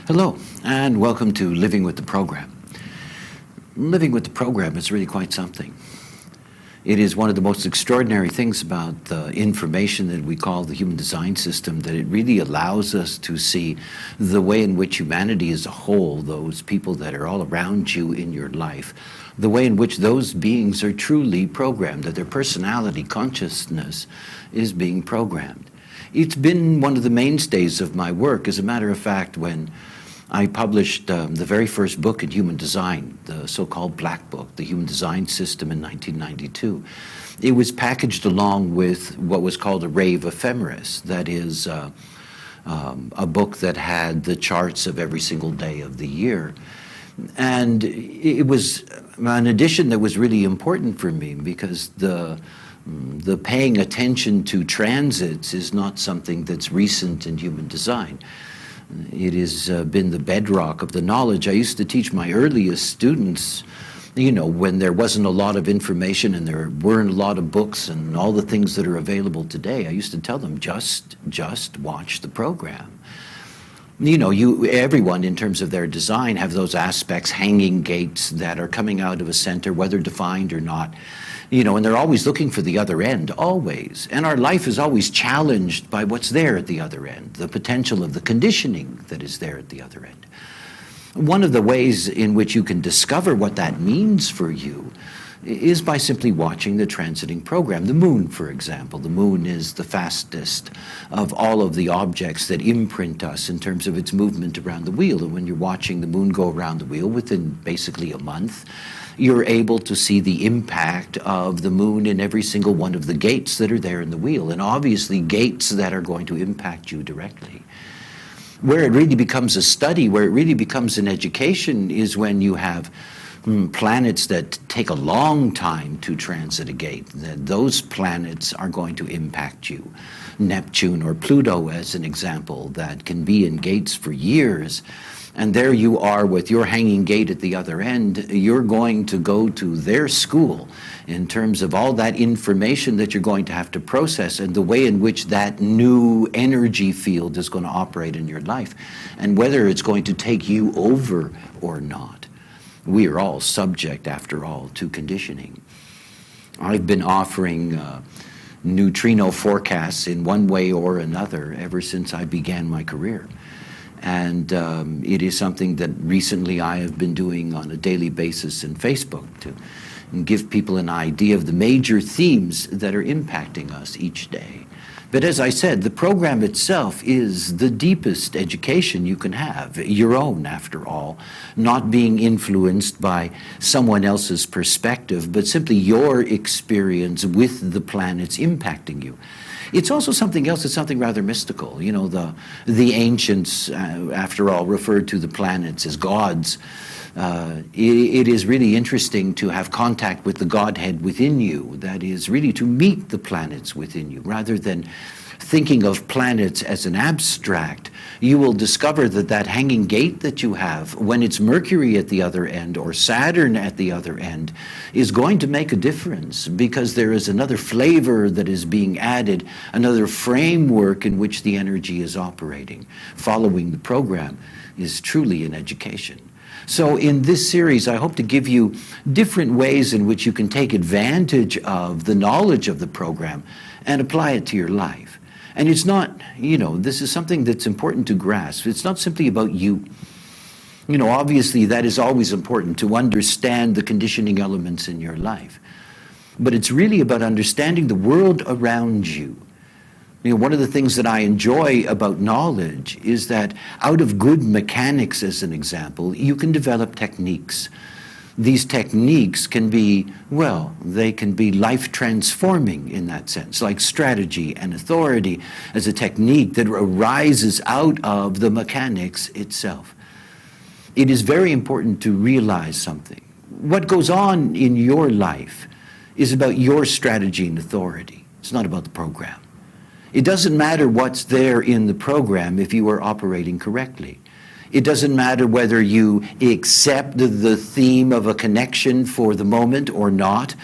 Hello, and welcome to Living with the Program. Living with the program is really quite something. It is one of the most extraordinary things about the information that we call the human design system, that it really allows us to see the way in which humanity as a whole, those people that are all around you in your life, the way in which those beings are truly programmed, that their personality, consciousness is being programmed. It's been one of the mainstays of my work. As a matter of fact, when I published the very first book in human design, the so-called Black Book, the Human Design System in 1992. It was packaged along with what was called a Rave Ephemeris, that is a book that had the charts of every single day of the year. And it was an edition that was really important for me because the paying attention to transits is not something that's recent in human design. It has been the bedrock of the knowledge. I used to teach my earliest students, when there wasn't a lot of information and there weren't a lot of books and all the things that are available today. I used to tell them, just watch the program. Everyone in terms of their design have those aspects, hanging gates that are coming out of a center, whether defined or not. And they're always looking for the other end, always. And our life is always challenged by what's there at the other end, the potential of the conditioning that is there at the other end. One of the ways in which you can discover what that means for you is by simply watching the transiting program. The moon, for example. The moon is the fastest of all of the objects that imprint us in terms of its movement around the wheel. And when you're watching the moon go around the wheel within basically a month, you're able to see the impact of the moon in every single one of the gates that are there in the wheel, and obviously gates that are going to impact you directly. Where it really becomes a study, where it really becomes an education, is when you have planets that take a long time to transit a gate. Those planets are going to impact you. Neptune or Pluto, as an example, that can be in gates for years. And there you are with your hanging gate at the other end. You're going to go to their school in terms of all that information that you're going to have to process and the way in which that new energy field is going to operate in your life and whether it's going to take you over or not. We are all subject, after all, to conditioning. I've been offering neutrino forecasts in one way or another ever since I began my career. And it is something that recently I have been doing on a daily basis in Facebook to give people an idea of the major themes that are impacting us each day. But as I said, the program itself is the deepest education you can have, your own after all, not being influenced by someone else's perspective, but simply your experience with the planets impacting you. It's also something else, it's something rather mystical. The ancients, after all, referred to the planets as gods. It is really interesting to have contact with the Godhead within you, that is really to meet the planets within you, rather than thinking of planets as an abstract. You will discover that that hanging gate that you have, when it's Mercury at the other end or Saturn at the other end, is going to make a difference because there is another flavor that is being added, another framework in which the energy is operating. Following the program is truly an education. So in this series, I hope to give you different ways in which you can take advantage of the knowledge of the program and apply it to your life. And it's not, this is something that's important to grasp. It's not simply about you. Obviously that is always important to understand the conditioning elements in your life. But it's really about understanding the world around you. One of the things that I enjoy about knowledge is that out of good mechanics, as an example, you can develop techniques. These techniques can be, they can be life-transforming in that sense, like strategy and authority as a technique that arises out of the mechanics itself. It is very important to realize something. What goes on in your life is about your strategy and authority. It's not about the program. It doesn't matter what's there in the program if you are operating correctly. It doesn't matter whether you accept the theme of a connection for the moment or not,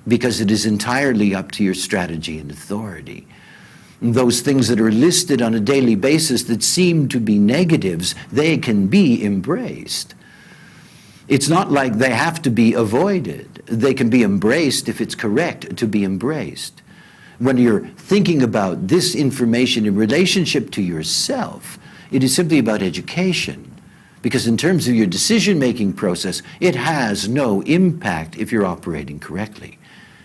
because it is entirely up to your strategy and authority. Those things that are listed on a daily basis that seem to be negatives, they can be embraced. It's not like they have to be avoided. They can be embraced if it's correct to be embraced. When you're thinking about this information in relationship to yourself, it is simply about education. Because in terms of your decision-making process, it has no impact if you're operating correctly.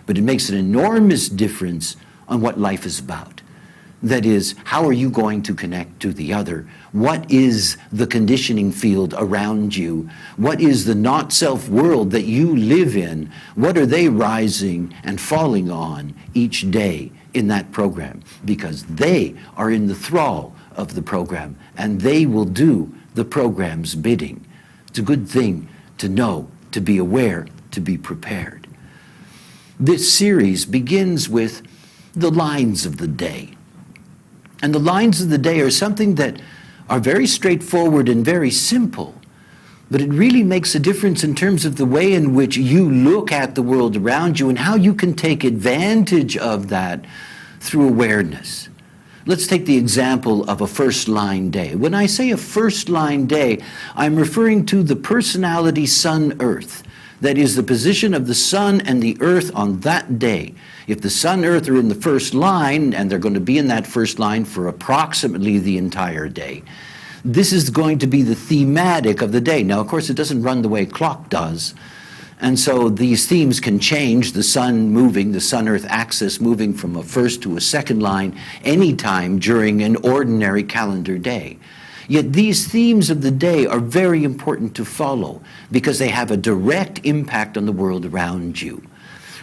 But it makes an enormous difference on what life is about. That is, how are you going to connect to the other? What is the conditioning field around you? What is the not-self world that you live in? What are they rising and falling on each day in that program? Because they are in the thrall of the program, and they will do the program's bidding. It's a good thing to know, to be aware, to be prepared. This series begins with the lines of the day. And the lines of the day are something that are very straightforward and very simple, but it really makes a difference in terms of the way in which you look at the world around you and how you can take advantage of that through awareness. Let's take the example of a first line day. When I say a first line day, I'm referring to the personality Sun-Earth. That is the position of the Sun and the Earth on that day. If the Sun, Earth are in the first line, and they're going to be in that first line for approximately the entire day, this is going to be the thematic of the day. Now, of course, it doesn't run the way clock does. And so these themes can change, the Sun moving, the Sun-Earth axis moving from a first to a second line anytime during an ordinary calendar day. Yet these themes of the day are very important to follow because they have a direct impact on the world around you.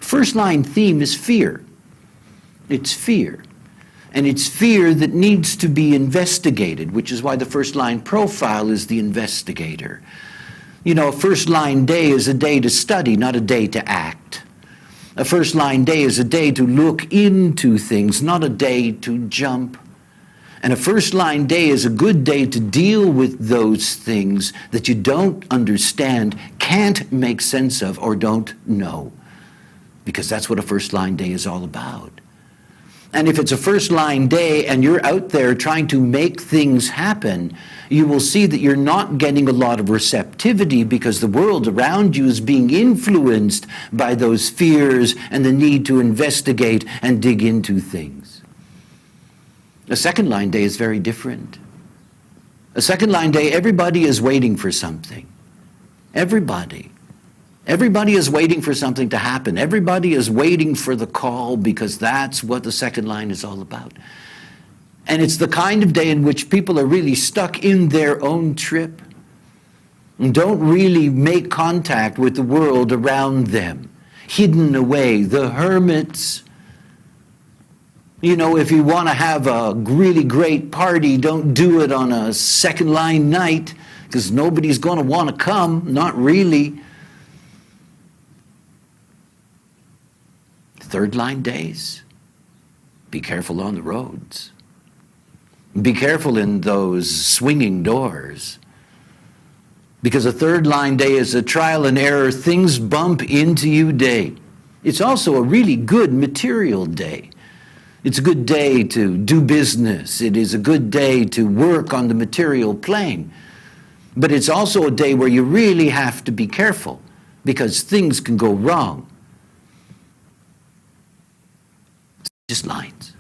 First line theme is fear. It's fear. And it's fear that needs to be investigated, which is why the first line profile is the investigator. You know, a first line day is a day to study, not a day to act. A first line day is a day to look into things, not a day to jump. And a first line day is a good day to deal with those things that you don't understand, can't make sense of, or don't know. Because that's what a first line day is all about. And if it's a first line day and you're out there trying to make things happen, you will see that you're not getting a lot of receptivity because the world around you is being influenced by those fears and the need to investigate and dig into things. A second line day is very different. A second line day, everybody is waiting for something. Everybody. Everybody is waiting for something to happen. Everybody is waiting for the call because that's what the second line is all about. And it's the kind of day in which people are really stuck in their own trip and don't really make contact with the world around them, hidden away, the hermits. You know, if you want to have a really great party, don't do it on a second line night because nobody's going to want to come, not really. Third line days, be careful on the roads. Be careful in those swinging doors. Because a third line day is a trial and error, things bump into you day. It's also a really good material day. It's a good day to do business. It is a good day to work on the material plane. But it's also a day where you really have to be careful because things can go wrong. Just lines.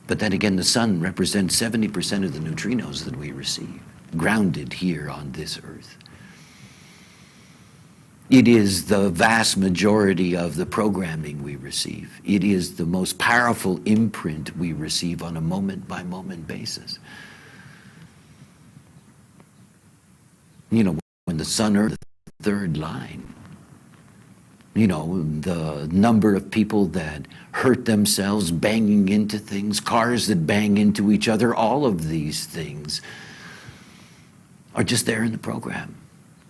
But then again, the sun represents 70% of the neutrinos that we receive, grounded here on this earth. It is the vast majority of the programming we receive. It is the most powerful imprint we receive on a moment-by-moment basis. You know, when the sun earth, the third line, you know, the number of people that hurt themselves banging into things, cars that bang into each other, all of these things are just there in the program,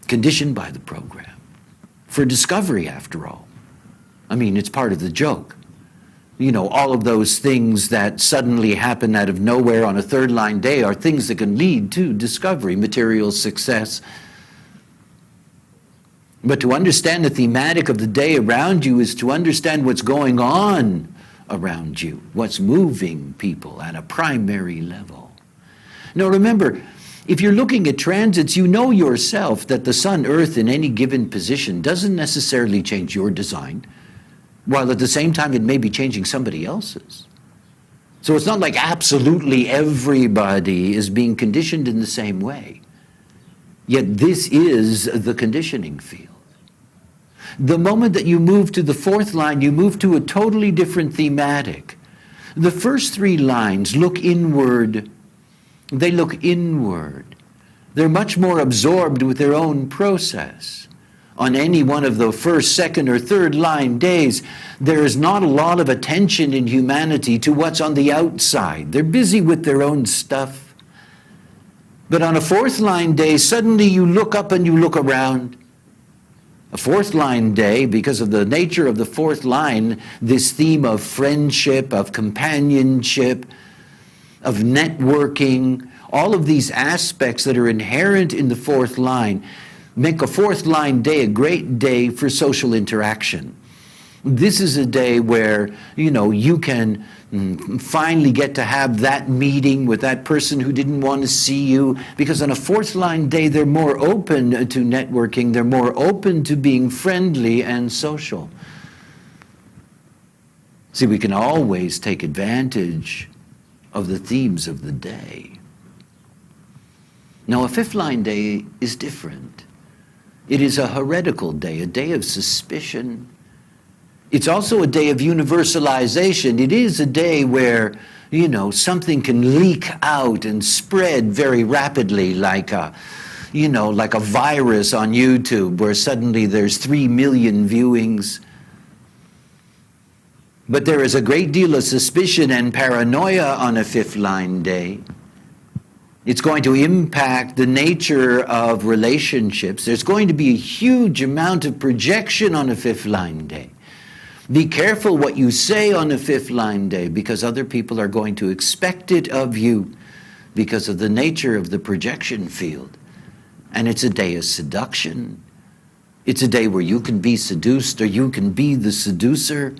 conditioned by the program. For discovery, after all. I mean, it's part of the joke. You know, all of those things that suddenly happen out of nowhere on a third line day are things that can lead to discovery, material success. But to understand the thematic of the day around you is to understand what's going on around you, what's moving people at a primary level. Now remember, if you're looking at transits, you know yourself that the Sun, Earth in any given position doesn't necessarily change your design, while at the same time it may be changing somebody else's. So it's not like absolutely everybody is being conditioned in the same way. Yet this is the conditioning field. The moment that you move to the fourth line, you move to a totally different thematic. The first three lines look inward. They look inward. They're much more absorbed with their own process. On any one of the first, second, or third line days, there is not a lot of attention in humanity to what's on the outside. They're busy with their own stuff. But on a fourth line day, suddenly you look up and you look around. A fourth line day, because of the nature of the fourth line, this theme of friendship, of companionship, of networking, all of these aspects that are inherent in the fourth line make a fourth line day a great day for social interaction. This is a day where, you can finally get to have that meeting with that person who didn't want to see you, because on a fourth line day, they're more open to networking, they're more open to being friendly and social. See, we can always take advantage of the themes of the day. Now, a fifth line day is different. It is a heretical day, a day of suspicion. It's also a day of universalization. It is a day where, something can leak out and spread very rapidly like a virus on YouTube where suddenly there's 3 million viewings. But there is a great deal of suspicion and paranoia on a fifth line day. It's going to impact the nature of relationships. There's going to be a huge amount of projection on a fifth line day. Be careful what you say on a fifth line day, because other people are going to expect it of you because of the nature of the projection field. And it's a day of seduction. It's a day where you can be seduced or you can be the seducer.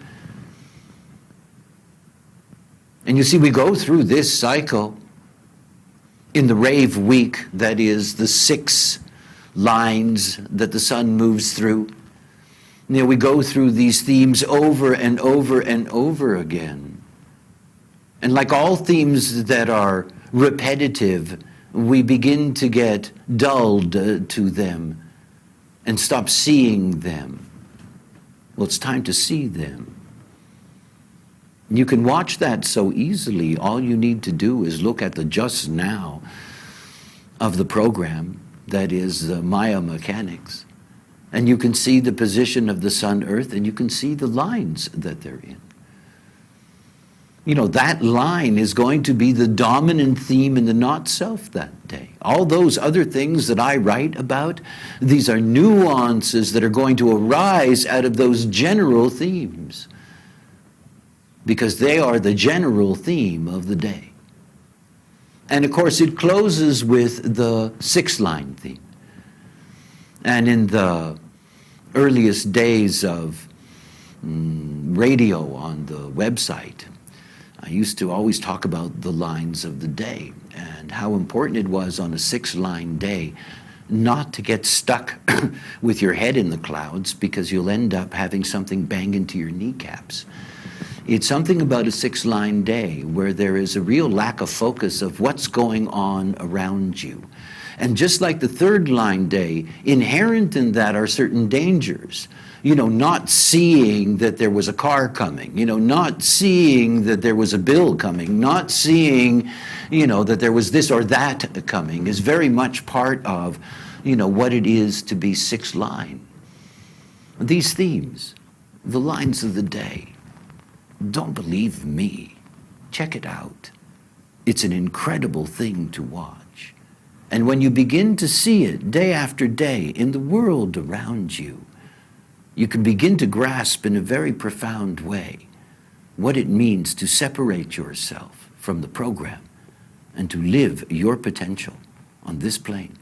And you see, we go through this cycle in the rave week, that is the 6 lines that the sun moves through. We go through these themes over and over and over again. And like all themes that are repetitive, we begin to get dulled to them and stop seeing them. Well, it's time to see them. You can watch that so easily. All you need to do is look at the just now of the program, that is the Maya mechanics. And you can see the position of the sun, earth, and you can see the lines that they're in. That line is going to be the dominant theme in the not-self that day. All those other things that I write about, these are nuances that are going to arise out of those general themes, because they are the general theme of the day. And of course, it closes with the 6th line theme. And in the earliest days of radio on the website, I used to always talk about the lines of the day and how important it was on a 6 line day not to get stuck with your head in the clouds, because you'll end up having something bang into your kneecaps. It's something about a 6 line day where there is a real lack of focus of what's going on around you. And just like the 3rd line day, inherent in that are certain dangers. Not seeing that there was a car coming, not seeing that there was a bill coming, not seeing, that there was this or that coming is very much part of, what it is to be 6 line. These themes, the lines of the day, don't believe me. Check it out. It's an incredible thing to watch. And when you begin to see it day after day in the world around you, you can begin to grasp in a very profound way what it means to separate yourself from the program and to live your potential on this plane.